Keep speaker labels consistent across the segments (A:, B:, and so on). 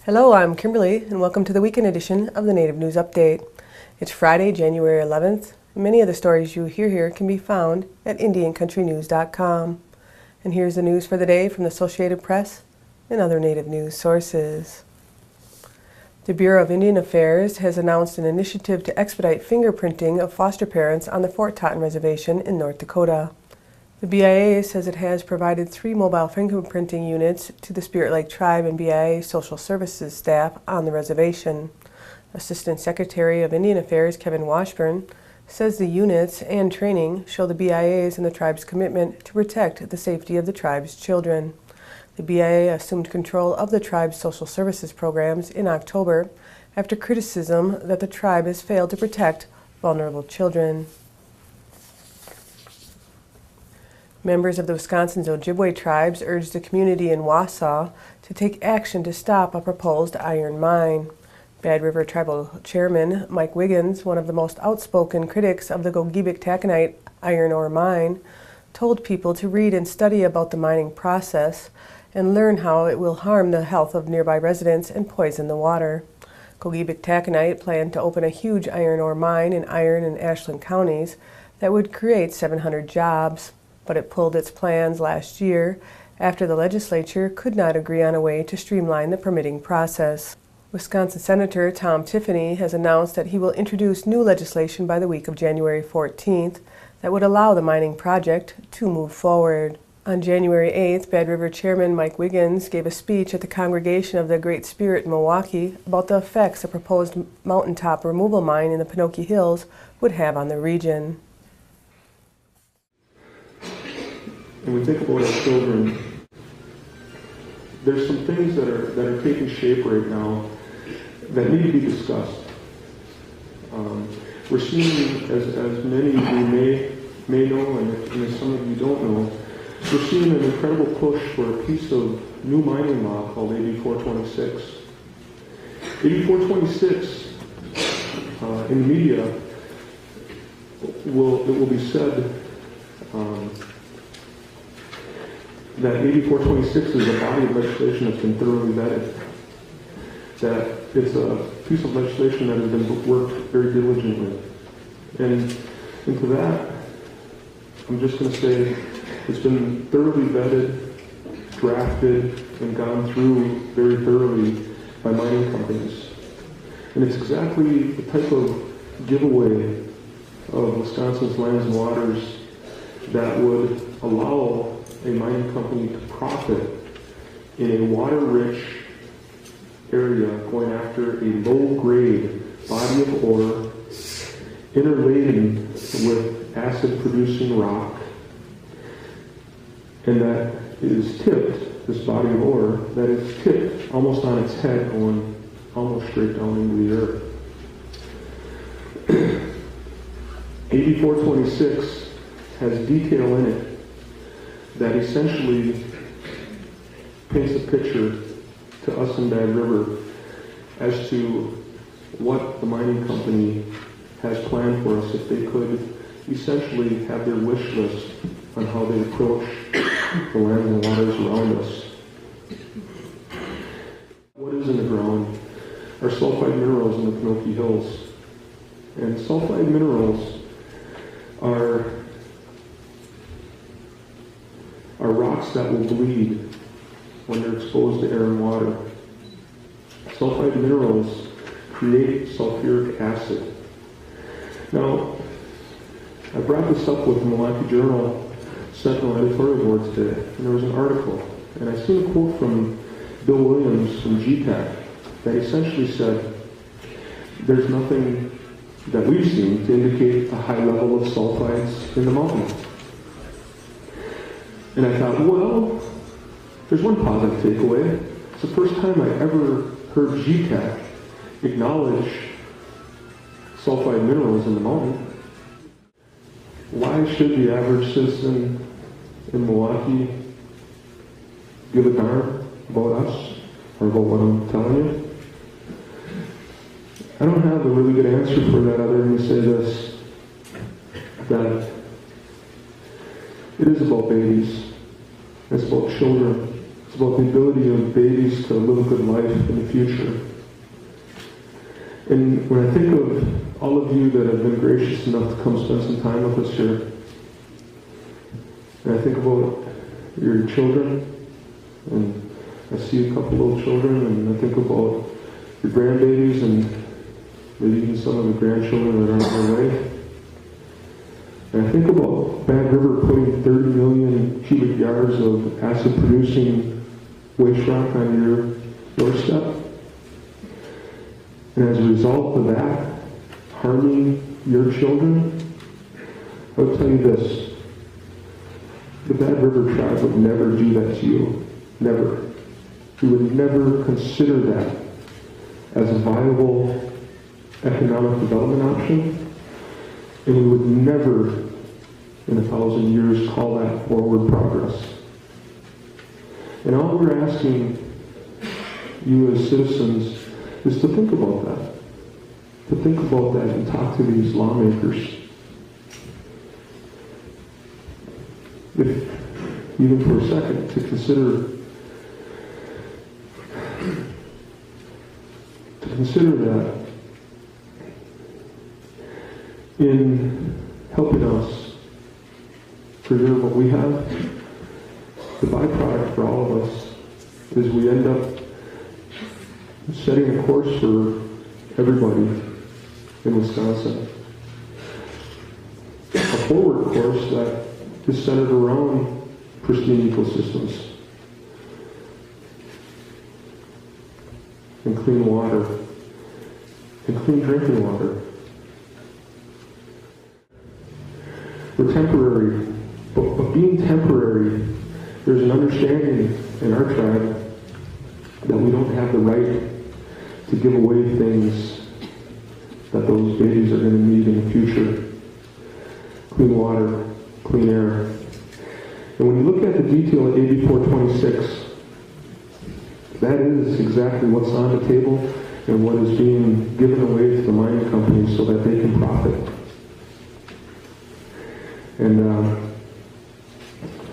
A: Hello, I'm Kimberlie, and welcome to the weekend edition of the Native News Update. It's Friday, January 11th. Many of the stories you hear here can be found at IndianCountryTV.com. And here's the news for the day from the Associated Press and other Native news sources. The Bureau of Indian Affairs has announced an initiative to expedite fingerprinting of foster parents on the Fort Totten Reservation in North Dakota. The BIA says it has provided 3 mobile fingerprinting units to the Spirit Lake Tribe and BIA Social Services staff on the reservation. Assistant Secretary of Indian Affairs Kevin Washburn says the units and training show the BIA's and the tribe's commitment to protect the safety of the tribe's children. The BIA assumed control of the tribe's social services programs in October after criticism that the tribe has failed to protect vulnerable children. Members of the Wisconsin's Ojibwe tribes urged the community in Wausau to take action to stop a proposed iron mine. Bad River Tribal Chairman Mike Wiggins, one of the most outspoken critics of the Gogebic Taconite iron ore mine, told people to read and study about the mining process and learn how it will harm the health of nearby residents and poison the water. Gogebic Taconite planned to open a huge iron ore mine in Iron and Ashland counties that would create 700 jobs. But it pulled its plans last year after the legislature could not agree on a way to streamline the permitting process. Wisconsin Senator Tom Tiffany has announced that he will introduce new legislation by the week of January 14th that would allow the mining project to move forward. On January 8th, Bad River Chairman Mike Wiggins gave a speech at the congregation of the Great Spirit in Milwaukee about the effects a proposed mountaintop removal mine in the Pinocchio Hills would have on the region.
B: And we think about our children, there's some things that are taking shape right now that need to be discussed. We're seeing, as many of you may know, and as some of you don't know, we're seeing an incredible push for a piece of new mining law called AB 426. AB 426, in the media, it will be said that AB 426 is a body of legislation that's been thoroughly vetted, that it's a piece of legislation that has been worked very diligently. And to that, I'm just going to say it's been thoroughly vetted, drafted, and gone through very thoroughly by mining companies. And it's exactly the type of giveaway of Wisconsin's lands and waters that would allow a mining company to profit in a water-rich area going after a low-grade body of ore interladen with acid-producing rock, and that is tipped, this body of ore, that is tipped almost on its head going almost straight down into the earth. AB 426 has detail in it that essentially paints a picture to us in Bad River as to what the mining company has planned for us if they could essentially have their wish list on how they approach the lands and waters around us. What is in the ground are sulfide minerals in the Pinocchio Hills. And sulfide minerals are rocks that will bleed when they're exposed to air and water. Sulfide minerals create sulfuric acid. Now, I brought this up with the Milwaukee Journal Sentinel editorial board today, and there was an article, and I seen a quote from Bill Williams from GPAC that essentially said, there's nothing that we've seen to indicate a high level of sulfides in the mountain. And I thought, well, there's one positive takeaway. It's the first time I ever heard GTAC acknowledge sulfide minerals in the mountain. Why should the average citizen in Milwaukee give a darn about us or about what I'm telling you? I don't have a really good answer for that other than to say this, that it is about babies, it's about children, It's about the ability of babies to live a good life in the future. And when I think of all of you that have been gracious enough to come spend some time with us here, and I think about your children, and I see a couple little children, and I think about your grandbabies, and maybe even some of the grandchildren that are on their way. And I think about Bad River putting 30 million cubic yards of acid-producing waste rock on your doorstep. And as a result of that, harming your children, I would tell you this. The Bad River tribe would never do that to you. Never. We would never consider that as a viable economic development option. And we would never, in 1,000 years, call that forward progress. And all we're asking you as citizens is to think about that. To think about that and talk to these lawmakers. If, even for a second, to consider that in helping us preserve what we have, the byproduct for all of us is we end up setting a course for everybody in Wisconsin. A forward course that is centered around pristine ecosystems and clean water and clean drinking water. We're temporary, but being temporary, there's an understanding in our tribe that we don't have the right to give away things that those babies are going to need in the future. Clean water, clean air. And when you look at the detail of AB 426, that is exactly what's on the table and what is being given away to the mining companies so that they can profit. And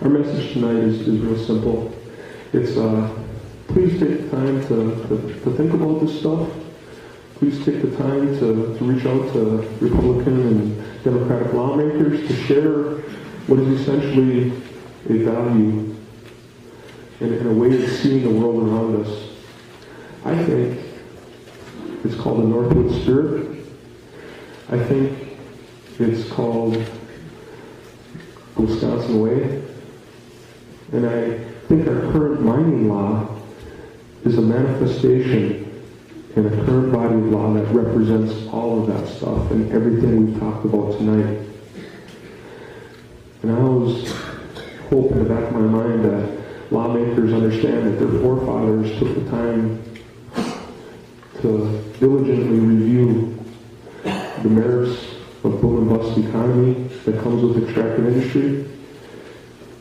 B: our message tonight is real simple. It's please take the time to think about this stuff. Please take the time to reach out to Republican and Democratic lawmakers to share what is essentially a value and a way of seeing the world around us. I think it's called the Northwood Spirit. I think it's called the Wisconsin Way. And I think our current mining law is a manifestation and a current body of law that represents all of that stuff and everything we've talked about tonight. And I always hope in the back of my mind that lawmakers understand that their forefathers took the time to diligently review the merits of boom and bust economy that comes with extractive industry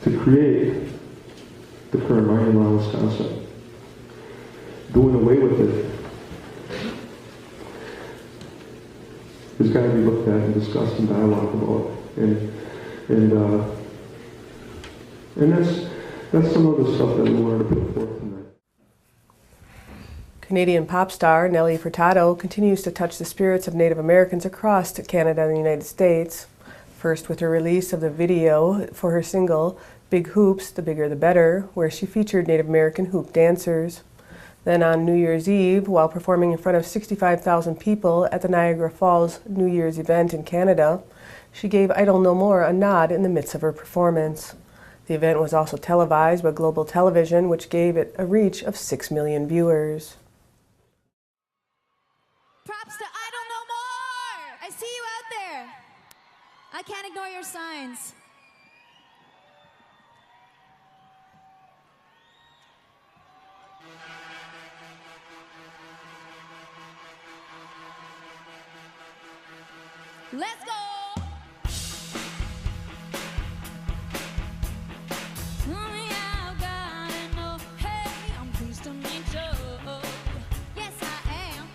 B: to create the current mining law in Wisconsin. Doing away with it has got to be looked at and discussed and dialogued about. And that's some of the stuff that we wanted to put forth tonight.
A: Canadian pop star Nelly Furtado continues to touch the spirits of Native Americans across Canada and the United States. First with her release of the video for her single, Big Hoops, The Bigger the Better, where she featured Native American hoop dancers. Then on New Year's Eve, while performing in front of 65,000 people at the Niagara Falls New Year's event in Canada, she gave Idle No More a nod in the midst of her performance. The event was also televised by Global Television, which gave it a reach of 6 million viewers.
C: Props to Idle No More! I see you out there. I can't ignore your signs. Let's go! Mommy, I've gotta know, hey, I'm pleased to meet you. Yes, I am.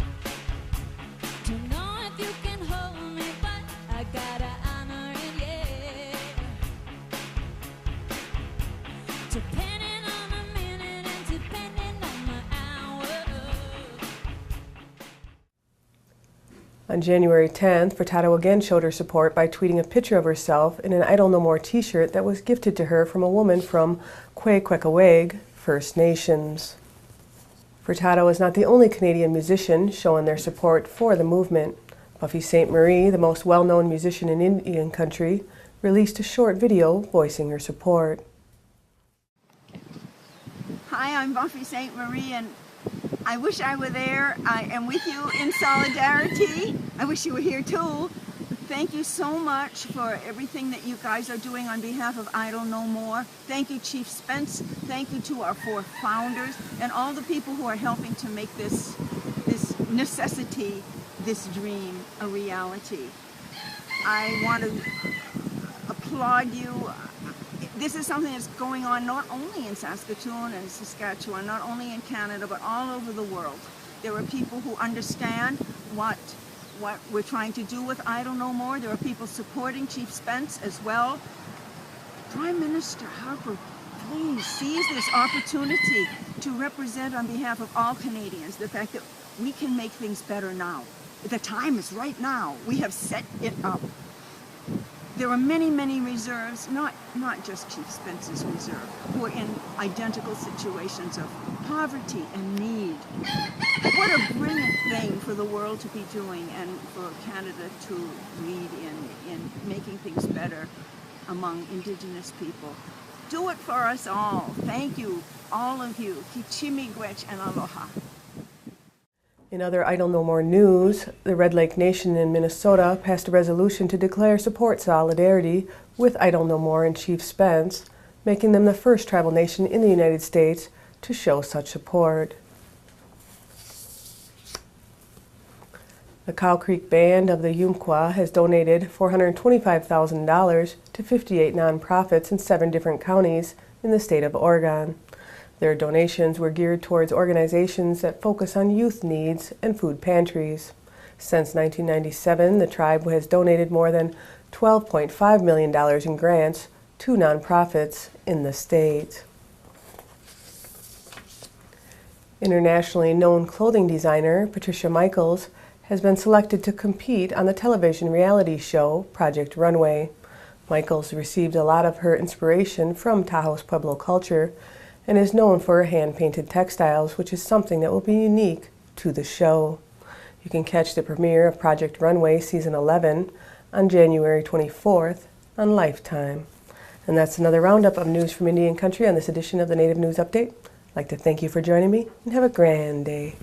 C: Don't know if you can hold me, but I gotta honor it, yeah.
A: On January 10th, Furtado again showed her support by tweeting a picture of herself in an Idle No More t-shirt that was gifted to her from a woman from Kwekwekweg First Nations. Furtado is not the only Canadian musician showing their support for the movement. Buffy St Marie, the most well-known musician in Indian country, released a short video voicing her support.
D: Hi, I'm Buffy St Marie, and I wish I were there. I am with you in solidarity. I wish you were here too. Thank you so much for everything that you guys are doing on behalf of Idle No More. Thank you, Chief Spence. Thank you to our 4 founders and all the people who are helping to make this necessity, this dream, a reality. I want to applaud you. This is something that's going on not only in Saskatoon and Saskatchewan, not only in Canada, but all over the world. There are people who understand what we're trying to do with Idle No More. There are people supporting Chief Spence as well. Prime Minister Harper, please seize this opportunity to represent on behalf of all Canadians the fact that we can make things better now. The time is right now. We have set it up. There are many, many reserves, not just Chief Spence's reserve, who are in identical situations of poverty and need. What a brilliant thing for the world to be doing and for Canada to lead in making things better among Indigenous people. Do it for us all. Thank you, all of you. Kichimigwech and aloha.
A: In other Idle No More news, the Red Lake Nation in Minnesota passed a resolution to declare support solidarity with Idle No More and Chief Spence, making them the first tribal nation in the United States to show such support. The Cow Creek Band of the Umpqua has donated $425,000 to 58 nonprofits in 7 different counties in the state of Oregon. Their donations were geared towards organizations that focus on youth needs and food pantries. Since 1997, the tribe has donated more than $12.5 million in grants to nonprofits in the state. Internationally known clothing designer Patricia Michaels has been selected to compete on the television reality show Project Runway. Michaels received a lot of her inspiration from Tahoe's Pueblo culture and is known for her hand-painted textiles, which is something that will be unique to the show. You can catch the premiere of Project Runway Season 11 on January 24th on Lifetime. And that's another roundup of news from Indian Country on this edition of the Native News Update. I'd like to thank you for joining me, and have a grand day.